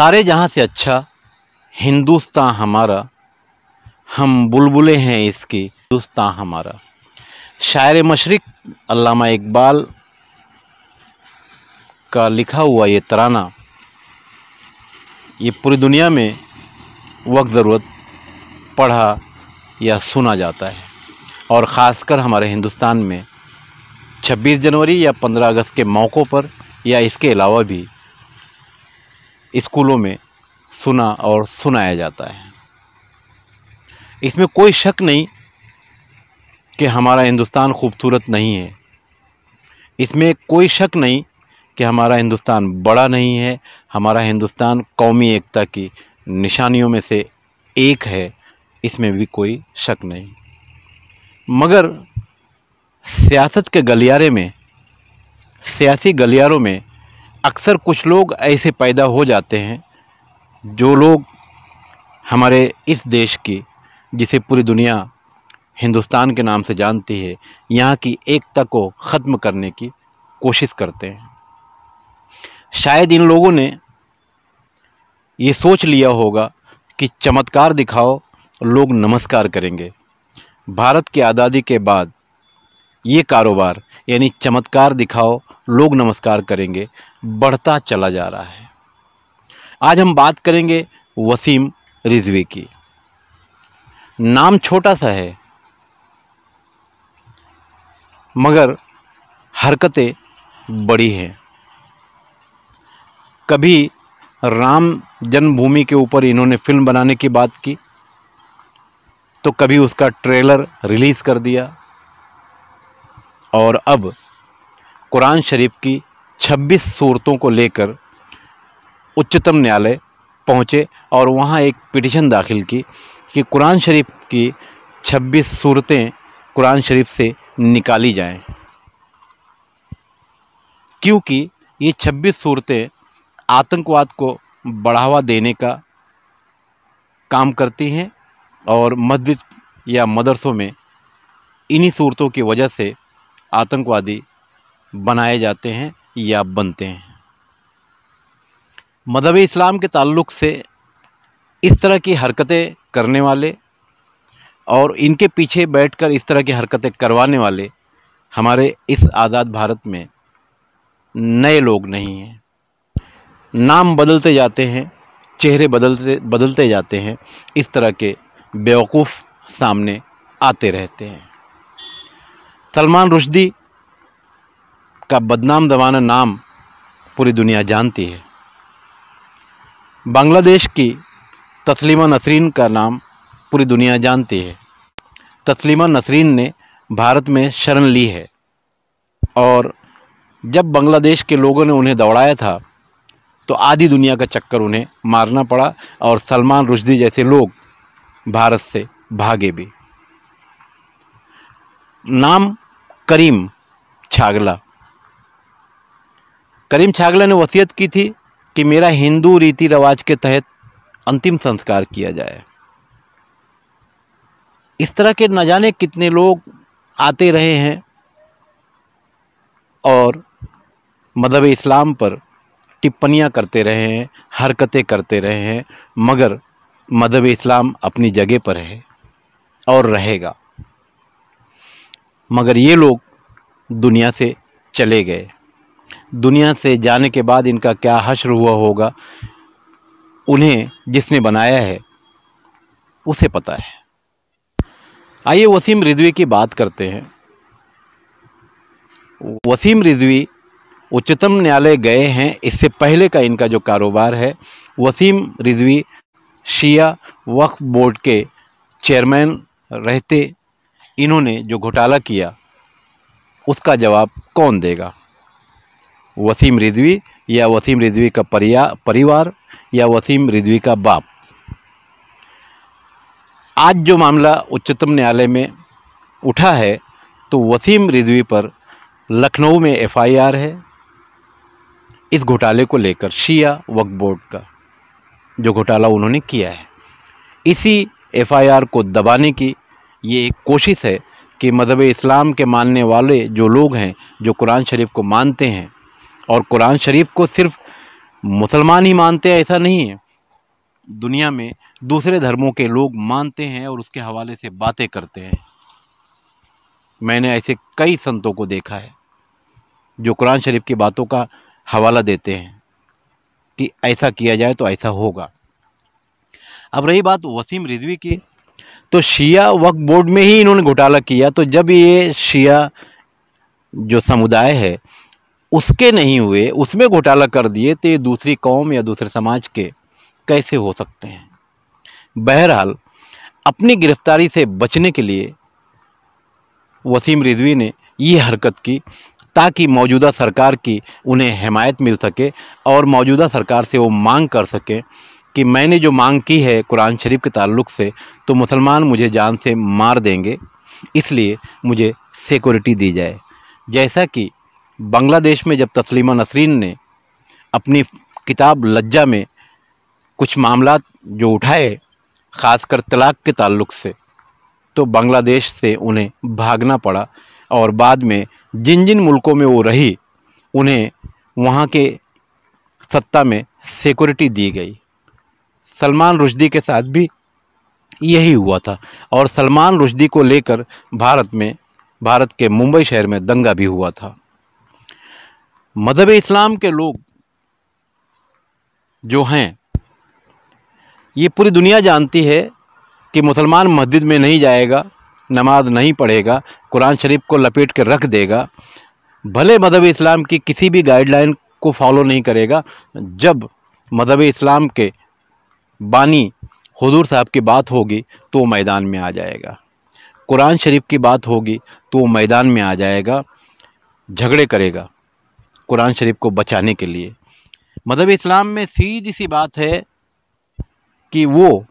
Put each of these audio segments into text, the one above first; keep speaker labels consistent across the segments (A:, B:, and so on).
A: सारे जहाँ से अच्छा हिंदुस्तान हमारा, हम बुलबुलें हैं इसकी हिंदुस्तान हमारा। शायर मशरिक़ अल्लामा इकबाल का लिखा हुआ ये तराना ये पूरी दुनिया में वक्त ज़रूरत पढ़ा या सुना जाता है, और ख़ासकर हमारे हिंदुस्तान में 26 जनवरी या 15 अगस्त के मौक़ों पर या इसके अलावा भी स्कूलों में सुना और सुनाया जाता है। इसमें कोई शक नहीं कि हमारा हिंदुस्तान खूबसूरत नहीं है, इसमें कोई शक नहीं कि हमारा हिंदुस्तान बड़ा नहीं है, हमारा हिंदुस्तान कौमी एकता की निशानियों में से एक है, इसमें भी कोई शक नहीं। मगर सियासत के गलियारे में, सियासी गलियारों में अक्सर कुछ लोग ऐसे पैदा हो जाते हैं जो लोग हमारे इस देश की, जिसे पूरी दुनिया हिंदुस्तान के नाम से जानती है, यहाँ की एकता को ख़त्म करने की कोशिश करते हैं। शायद इन लोगों ने ये सोच लिया होगा कि चमत्कार दिखाओ लोग नमस्कार करेंगे। भारत की आज़ादी के बाद ये कारोबार यानी चमत्कार दिखाओ लोग नमस्कार करेंगे बढ़ता चला जा रहा है। आज हम बात करेंगे वसीम रिजवी की। नाम छोटा सा है मगर हरकतें बड़ी हैं। कभी राम जन्मभूमि के ऊपर इन्होंने फिल्म बनाने की बात की, तो कभी उसका ट्रेलर रिलीज़ कर दिया, और अब कुरान शरीफ की 26 सूरतों को लेकर उच्चतम न्यायालय पहुँचे और वहाँ एक पिटीशन दाखिल की कि कुरान शरीफ की 26 सूरतें कुरान शरीफ से निकाली जाएं, क्योंकि ये 26 सूरतें आतंकवाद को बढ़ावा देने का काम करती हैं, और मस्जिद या मदरसों में इन्हीं सूरतों की वजह से आतंकवादी बनाए जाते हैं या बनते हैं। मज़हब इस्लाम के ताल्लुक़ से इस तरह की हरकतें करने वाले और इनके पीछे बैठकर इस तरह की हरकतें करवाने वाले हमारे इस आज़ाद भारत में नए लोग नहीं हैं। नाम बदलते जाते हैं, चेहरे बदलते जाते हैं, इस तरह के बेवकूफ़ सामने आते रहते हैं। सलमान रुश्दी का बदनाम दवाना नाम पूरी दुनिया जानती है। बांग्लादेश की तस्लीमा नसरीन का नाम पूरी दुनिया जानती है। तस्लीमा नसरीन ने भारत में शरण ली है, और जब बांग्लादेश के लोगों ने उन्हें दौड़ाया था तो आधी दुनिया का चक्कर उन्हें मारना पड़ा, और सलमान रुश्दी जैसे लोग भारत से भागे भी। नाम करीम छागला। करीम छागला ने वसीयत की थी कि मेरा हिंदू रीति रिवाज के तहत अंतिम संस्कार किया जाए। इस तरह के न जाने कितने लोग आते रहे हैं और मज़हब इस्लाम पर टिप्पणियाँ करते रहे हैं, हरकतें करते रहे हैं, मगर मज़हब इस्लाम अपनी जगह पर है और रहेगा। मगर ये लोग दुनिया से चले गए। दुनिया से जाने के बाद इनका क्या हश्र हुआ होगा, उन्हें जिसने बनाया है उसे पता है। आइए वसीम रिजवी की बात करते हैं। वसीम रिजवी उच्चतम न्यायालय गए हैं, इससे पहले का इनका जो कारोबार है। वसीम रिजवी शिया वक्फ बोर्ड के चेयरमैन रहते इन्होंने जो घोटाला किया उसका जवाब कौन देगा? वसीम रिजवी या वसीम रिजवी का परिवार या वसीम रिजवी का बाप? आज जो मामला उच्चतम न्यायालय में उठा है तो वसीम रिजवी पर लखनऊ में एफआईआर है इस घोटाले को लेकर, शिया वक्फ बोर्ड का जो घोटाला उन्होंने किया है। इसी एफआईआर को दबाने की ये एक कोशिश है कि मज़हब इस्लाम के मानने वाले जो लोग हैं, जो कुरान शरीफ को मानते हैं और कुरान शरीफ को सिर्फ मुसलमान ही मानते हैं ऐसा नहीं है, दुनिया में दूसरे धर्मों के लोग मानते हैं और उसके हवाले से बातें करते हैं। मैंने ऐसे कई संतों को देखा है जो कुरान शरीफ की बातों का हवाला देते हैं कि ऐसा किया जाए तो ऐसा होगा। अब रही बात वसीम रिजवी की, तो शिया वक्फ बोर्ड में ही इन्होंने घोटाला किया। तो जब ये शिया जो समुदाय है उसके नहीं हुए, उसमें घोटाला कर दिए, तो ये दूसरी कौम या दूसरे समाज के कैसे हो सकते हैं। बहरहाल अपनी गिरफ्तारी से बचने के लिए वसीम रिजवी ने ये हरकत की ताकि मौजूदा सरकार की उन्हें हिमायत मिल सके और मौजूदा सरकार से वो मांग कर सके कि मैंने जो मांग की है कुरान शरीफ के ताल्लुक़ से, तो मुसलमान मुझे जान से मार देंगे, इसलिए मुझे सिक्योरिटी दी जाए। जैसा कि बांग्लादेश में जब तस्लीमा नसरीन ने अपनी किताब लज्जा में कुछ मामलात जो उठाए ख़ासकर तलाक़ के ताल्लुक़ से, तो बांग्लादेश से उन्हें भागना पड़ा और बाद में जिन जिन मुल्कों में वो रही उन्हें वहाँ के सत्ता में सिक्योरिटी दी गई। सलमान रुश्दी के साथ भी यही हुआ था और सलमान रुश्दी को लेकर भारत के मुंबई शहर में दंगा भी हुआ था। मज़हब इस्लाम के लोग जो हैं, ये पूरी दुनिया जानती है कि मुसलमान मस्जिद में नहीं जाएगा, नमाज नहीं पढ़ेगा, कुरान शरीफ को लपेट कर रख देगा, भले मज़हब इस्लाम की किसी भी गाइडलाइन को फॉलो नहीं करेगा। जब मज़हब इस्लाम के बानी हुजूर साहब की बात होगी तो वो मैदान में आ जाएगा, कुरान शरीफ की बात होगी तो वो मैदान में आ जाएगा, झगड़े करेगा कुरान शरीफ को बचाने के लिए। मज़हब इस्लाम में सीधी सी बात है कि वो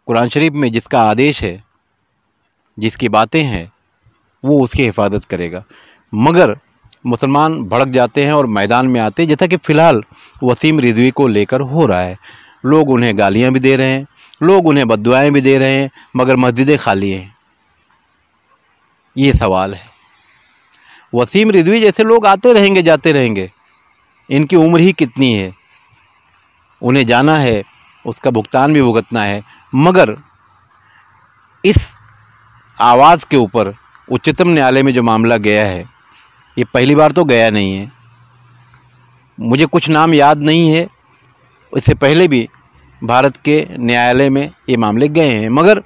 A: कुरान शरीफ में जिसका आदेश है, जिसकी बातें हैं, वो उसकी हिफाजत करेगा। मगर मुसलमान भड़क जाते हैं और मैदान में आते हैं, जैसा कि फ़िलहाल वसीम रिजवी को लेकर हो रहा है। लोग उन्हें गालियां भी दे रहे हैं, लोग उन्हें बद्दुआएं भी दे रहे हैं, मगर मस्जिदें खाली हैं। ये सवाल है। वसीम रिजवी जैसे लोग आते रहेंगे, जाते रहेंगे, इनकी उम्र ही कितनी है, उन्हें जाना है, उसका भुगतान भी भुगतना है। मगर इस आवाज़ के ऊपर उच्चतम न्यायालय में जो मामला गया है, ये पहली बार तो गया नहीं है। मुझे कुछ नाम याद नहीं है, इससे पहले भी भारत के न्यायालय में ये मामले गए हैं। मगर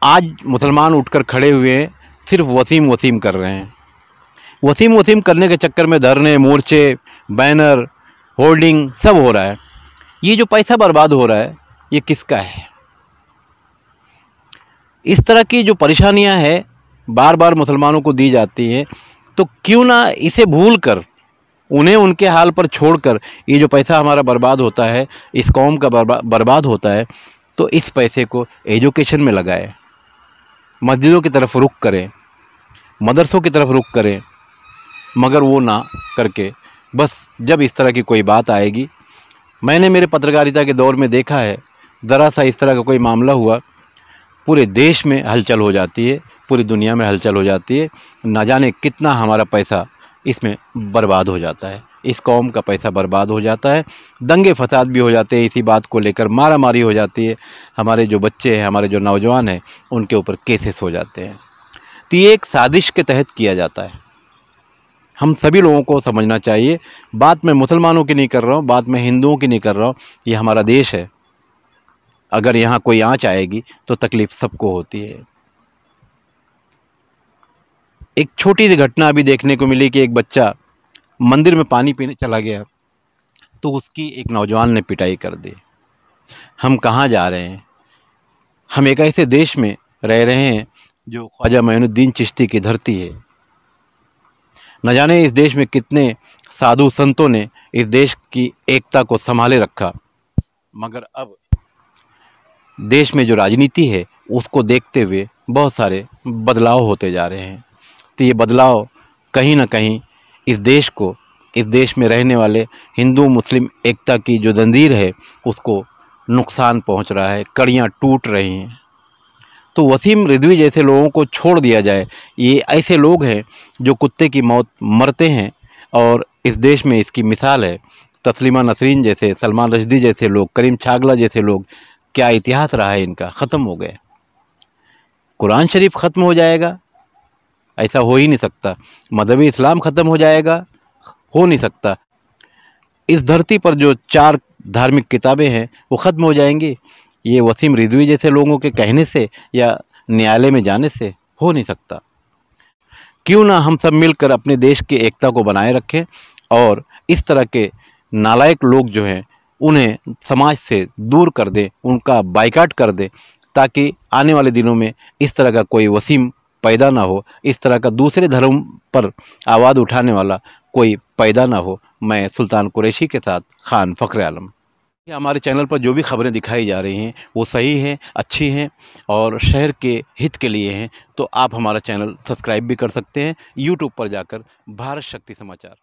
A: आज मुसलमान उठकर खड़े हुए हैं, सिर्फ वसीम वसीम कर रहे हैं। वसीम वसीम करने के चक्कर में धरने, मोर्चे, बैनर, होर्डिंग सब हो रहा है। ये जो पैसा बर्बाद हो रहा है, ये किसका है? इस तरह की जो परेशानियां हैं बार बार मुसलमानों को दी जाती हैं, तो क्यों ना इसे भूल कर, उन्हें उनके हाल पर छोड़कर, ये जो पैसा हमारा बर्बाद होता है, इस कौम का बर्बाद होता है, तो इस पैसे को एजुकेशन में लगाएं, मस्जिदों की तरफ रुख करें, मदरसों की तरफ रुख करें। मगर वो ना करके बस जब इस तरह की कोई बात आएगी, मैंने मेरे पत्रकारिता के दौर में देखा है, ज़रा सा इस तरह का कोई मामला हुआ, पूरे देश में हलचल हो जाती है, पूरी दुनिया में हलचल हो जाती है। ना जाने कितना हमारा पैसा इसमें बर्बाद हो जाता है, इस कौम का पैसा बर्बाद हो जाता है। दंगे फसाद भी हो जाते हैं, इसी बात को लेकर मारा मारी हो जाती है, हमारे जो बच्चे हैं, हमारे जो नौजवान हैं, उनके ऊपर केसेस हो जाते हैं। तो ये एक साजिश के तहत किया जाता है। हम सभी लोगों को समझना चाहिए। बात मैं मुसलमानों की नहीं कर रहा हूँ, बात मैं हिंदुओं की नहीं कर रहा हूँ। ये हमारा देश है, अगर यहाँ कोई आँच आएगी तो तकलीफ़ सबको होती है। एक छोटी सी घटना अभी देखने को मिली कि एक बच्चा मंदिर में पानी पीने चला गया, तो उसकी एक नौजवान ने पिटाई कर दी। हम कहाँ जा रहे हैं? हम एक ऐसे देश में रह रहे हैं जो ख्वाजा मोइनुद्दीन चिश्ती की धरती है। न जाने इस देश में कितने साधु संतों ने इस देश की एकता को संभाले रखा, मगर अब देश में जो राजनीति है उसको देखते हुए बहुत सारे बदलाव होते जा रहे हैं। तो ये बदलाव कहीं ना कहीं इस देश को, इस देश में रहने वाले हिंदू मुस्लिम एकता की जो जंजीर है उसको नुकसान पहुंच रहा है, कड़ियाँ टूट रही हैं। तो वसीम रिजवी जैसे लोगों को छोड़ दिया जाए। ये ऐसे लोग हैं जो कुत्ते की मौत मरते हैं और इस देश में इसकी मिसाल है तस्लीमा नसरीन जैसे, सलमान रश्दी जैसे लोग, करीम छागला जैसे लोग। क्या इतिहास रहा है इनका, ख़त्म हो गए। कुरान शरीफ ख़त्म हो जाएगा, ऐसा हो ही नहीं सकता। मज़हब इस्लाम ख़त्म हो जाएगा, हो नहीं सकता। इस धरती पर जो 4 धार्मिक किताबें हैं वो ख़त्म हो जाएंगी, ये वसीम रिजवी जैसे लोगों के कहने से या न्यायालय में जाने से हो नहीं सकता। क्यों ना हम सब मिलकर अपने देश की एकता को बनाए रखें और इस तरह के नालायक लोग जो हैं उन्हें समाज से दूर कर दें, उनका बाइकाट कर दें, ताकि आने वाले दिनों में इस तरह का कोई वसीम पैदा ना हो, इस तरह का दूसरे धर्म पर आवाज़ उठाने वाला कोई पैदा ना हो। मैं सुल्तान कुरैशी के साथ खान फ़ख्र आलम। हमारे चैनल पर जो भी खबरें दिखाई जा रही हैं वो सही हैं, अच्छी हैं और शहर के हित के लिए हैं, तो आप हमारा चैनल सब्सक्राइब भी कर सकते हैं यूट्यूब पर जाकर, भारत शक्ति समाचार।